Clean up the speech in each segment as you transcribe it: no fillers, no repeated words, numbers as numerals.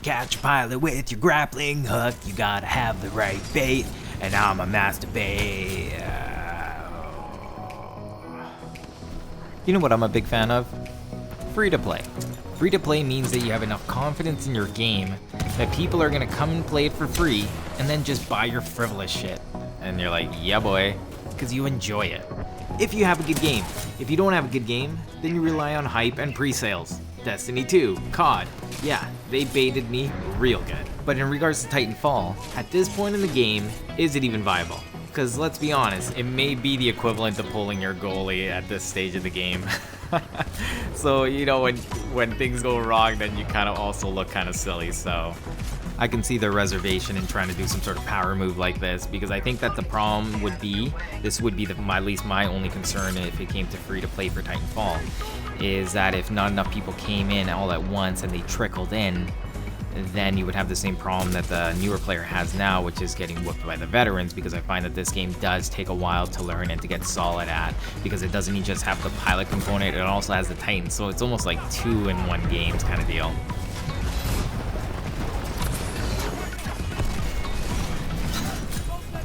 to catch a pilot with your grappling hook, you gotta have the right bait, and I'm a master bait. You know what I'm a big fan of? Free to play. Free to play means that you have enough confidence in your game that people are gonna come and play it for free and then just buy your frivolous shit. And you're like, yeah boy, because you enjoy it. If you have a good game. If you don't have a good game, then you rely on hype and pre-sales. Destiny 2, COD, yeah, they baited me real good. But in regards to Titanfall, at this point in the game, is it even viable? Because let's be honest, it may be the equivalent to pulling your goalie at this stage of the game. So, you know, when things go wrong, then you kind of also look kind of silly, so I can see their reservation in trying to do some sort of power move like this, because I think that the problem would be, this would be at least my only concern if it came to free to play for Titanfall, is that if not enough people came in all at once and they trickled in, then you would have the same problem that the newer player has now, which is getting whooped by the veterans, because I find that this game does take a while to learn and to get solid at, because it doesn't just have the pilot component, it also has the Titan, so it's almost like 2-in-1 games kind of deal.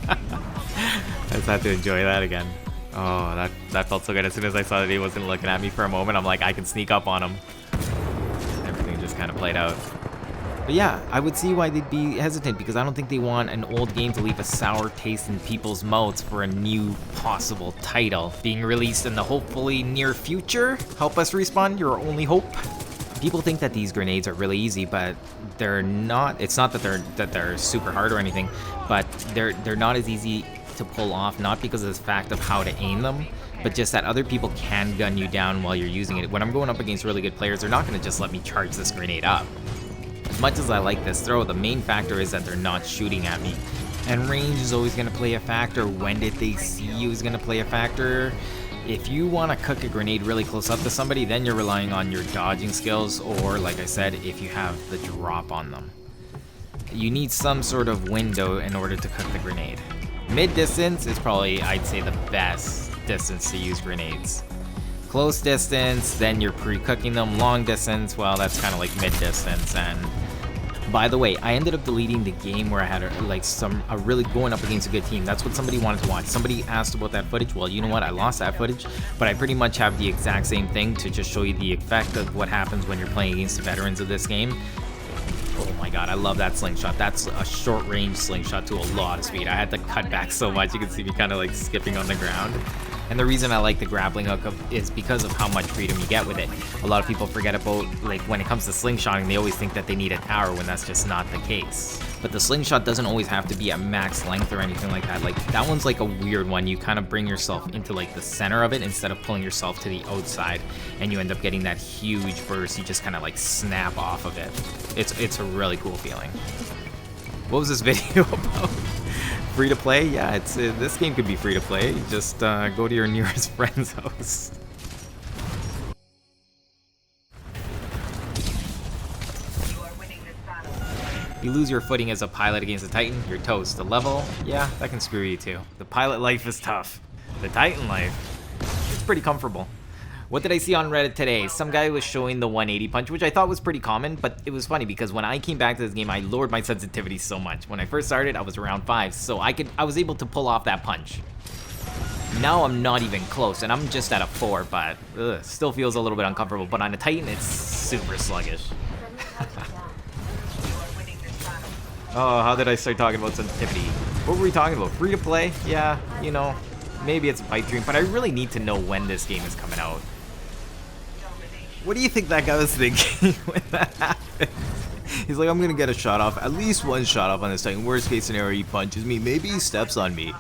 I just had to enjoy that again. Oh, that felt so good. As soon as I saw that he wasn't looking at me for a moment, I'm like, I can sneak up on him. Everything just kind of played out. But yeah, I would see why they'd be hesitant, because I don't think they want an old game to leave a sour taste in people's mouths for a new possible title being released in the hopefully near future. Help us Respawn, your only hope. People think that these grenades are really easy, but they're not. It's not that they're super hard or anything, but they're not as easy to pull off, not because of the fact of how to aim them, but just that other people can gun you down while you're using it. When I'm going up against really good players, they're not going to just let me charge this grenade up. As much as I like this throw, the main factor is that they're not shooting at me. And range is always going to play a factor. When did they see you is going to play a factor. If you want to cook a grenade really close up to somebody, then you're relying on your dodging skills, or like I said, if you have the drop on them. You need some sort of window in order to cook the grenade. Mid distance is probably, I'd say, the best distance to use grenades. Close distance, then you're pre-cooking them. Long distance, well, that's kind of like mid distance. And by the way, I ended up deleting the game where I had a really going up against a good team. That's what somebody wanted to watch. Somebody asked about that footage. Well, you know what? I lost that footage, but I pretty much have the exact same thing to just show you the effect of what happens when you're playing against the veterans of this game. Oh my god, I love that slingshot. That's a short range slingshot to a lot of speed. I had to cut back so much. You can see me kind of like skipping on the ground. And the reason I like the grappling hook is because of how much freedom you get with it. A lot of people forget about, like, when it comes to slingshotting, they always think that they need a tower when that's just not the case. But the slingshot doesn't always have to be at max length or anything like that. Like, that one's like a weird one. You kind of bring yourself into like the center of it instead of pulling yourself to the outside, and you end up getting that huge burst. You just kind of like snap off of it. It's a really cool feeling. What was this video about? Free to play? Yeah, this game could be free to play. Just go to your nearest friend's house. You lose your footing as a pilot against a Titan, you're toast. The level, yeah, that can screw you too. The pilot life is tough. The Titan life, it's pretty comfortable. What did I see on Reddit today? Some guy was showing the 180 punch, which I thought was pretty common, but it was funny because when I came back to this game, I lowered my sensitivity so much. When I first started, I was around 5, so I was able to pull off that punch. Now I'm not even close, and I'm just at a 4, but still feels a little bit uncomfortable. But on a Titan, it's super sluggish. Oh, how did I start talking about sensitivity? What were we talking about? Free to play? Yeah, you know, maybe it's a pipe dream, but I really need to know when this game is coming out. What do you think that guy was thinking when that happened? He's like, I'm gonna get a shot off, at least one shot off on this Titan. Worst case scenario, he punches me, maybe he steps on me.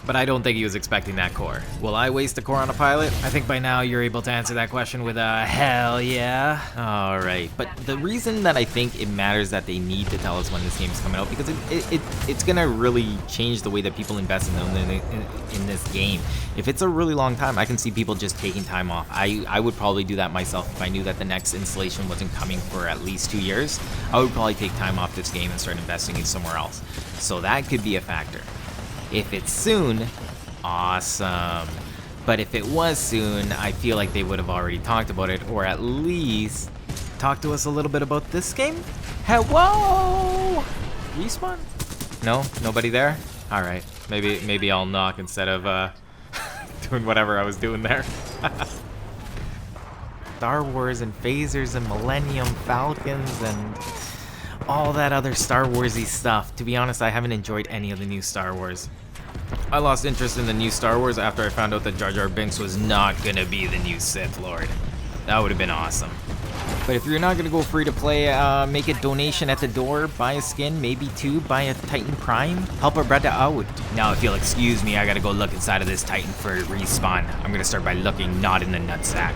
But I don't think he was expecting that core. Will I waste a core on a pilot? I think by now you're able to answer that question with a hell yeah. Alright, but the reason that I think it matters that they need to tell us when this game is coming out, because it's gonna really change the way that people invest in this game. If it's a really long time, I can see people just taking time off. I would probably do that myself if I knew that the next installation wasn't coming for at least 2 years. I would probably take time off this game and start investing in somewhere else. So that could be a factor. If it's soon, awesome. But if it was soon, I feel like they would have already talked about it, or at least talk to us a little bit about this game? Hello? Respawn? No? Nobody there? Alright. Maybe I'll knock instead of doing whatever I was doing there. Star Wars and phasers and Millennium Falcons and all that other Star Warsy stuff. To be honest, I haven't enjoyed any of the new Star Wars. I lost interest in the new Star Wars after I found out that Jar Jar Binks was not gonna be the new Sith Lord. That would have been awesome. But if you're not gonna go free to play, make a donation at the door, buy a skin, maybe two, buy a Titan Prime, help our brother out. Now, if you'll excuse me, I gotta go look inside of this Titan for respawn. I'm gonna start by looking, not in the nutsack.